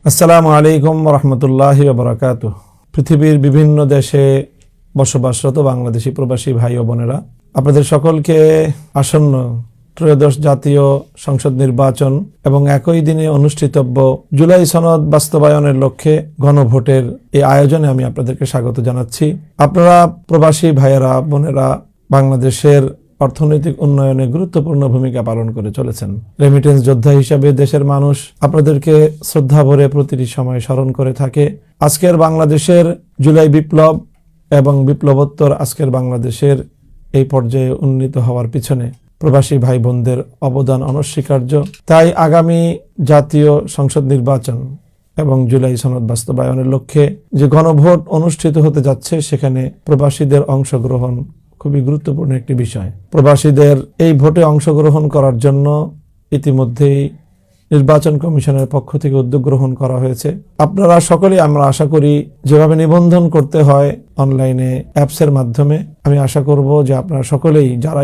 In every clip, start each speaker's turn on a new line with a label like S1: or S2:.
S1: আসসালামু আলাইকুম রহমতুল্লাহি ওয়া বারাকাতুহ। পৃথিবীর বিভিন্ন দেশে বসবাসরত বাংলাদেশি প্রবাসী ভাই ও বোনেরা, আপনাদের সকলকে আসন্ন ত্রয়োদশ জাতীয় সংসদ নির্বাচন এবং একই দিনে অনুষ্ঠিতব্য জুলাই সনদ বাস্তবায়নের লক্ষ্যে গণভোটের এই আয়োজনে আমি আপনাদেরকে স্বাগত জানাচ্ছি। আপনারা প্রবাসী ভাইয়েরা বোনেরা বাংলাদেশের অর্থনৈতিক উন্নয়নে গুরুত্বপূর্ণ ভূমিকা পালন করে চলেছেন। রেমিটেন্স যোদ্ধা হিসাবে দেশের মানুষ আপনাদেরকে শ্রদ্ধা ভরে প্রতিটি সময় স্মরণ করে থাকে। আজকের বাংলাদেশের জুলাই বিপ্লব এবং বিপ্লবোত্তর আজকের বাংলাদেশের এই পর্যায়ে উন্নীত হওয়ার পিছনে প্রবাসী ভাই বোনদের অবদান অনস্বীকার্য। তাই আগামী জাতীয় সংসদ নির্বাচন এবং জুলাই সনদ বাস্তবায়নের লক্ষ্যে যে গণভোট অনুষ্ঠিত হতে যাচ্ছে, সেখানে প্রবাসীদের অংশগ্রহণ খুবই গুরুত্বপূর্ণ একটি বিষয়। প্রবাসীদের এই ভোটে অংশগ্রহণ করার জন্য ইতিমধ্যেই নির্বাচন কমিশনের পক্ষ থেকে উদ্যোগ গ্রহণ করা হয়েছে। আপনারা সকলেই, আমরা আশা করি, যেভাবে নিবন্ধন করতে হয় অনলাইনে অ্যাপসের মাধ্যমে, আমি আশা করব যে আপনারা সকলেই যারা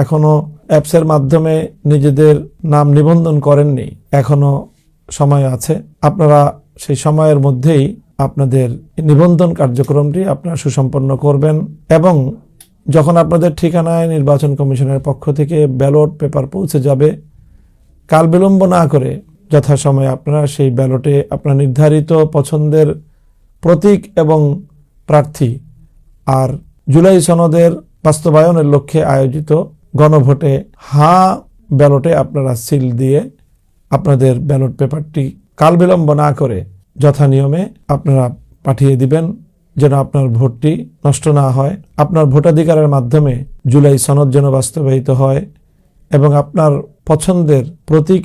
S1: এখনো অ্যাপসের মাধ্যমে নিজেদের নাম নিবন্ধন করেননি, এখনো সময় আছে। আপনারা সেই সময়ের মধ্যেই আপনাদের নিবন্ধন কার্যক্রমটি আপনারা সুসম্পন্ন করবেন এবং যখন আপনাদের ঠিকানায় নির্বাচন কমিশনের পক্ষ থেকে ব্যালট পেপার পৌঁছে যাবে, কাল বিলম্ব না করে যথাসময়ে আপনারা সেই ব্যালটে আপনার নির্ধারিত পছন্দের প্রতীক এবং প্রার্থী আর জুলাই সনদের বাস্তবায়নের লক্ষ্যে আয়োজিত গণভোটে ব্যালটে আপনারা সিল দিয়ে আপনাদের ব্যালট পেপারটি কাল বিলম্ব না করে যথানিয়মে আপনারা পাঠিয়ে দিবেন, যেন আপনার ভোটটি নষ্ট না হয়। আপনার ভোটাধিকারের মাধ্যমে জুলাই সনদ যেন বাস্তবায়িত হয় এবং আপনার পছন্দের প্রতীক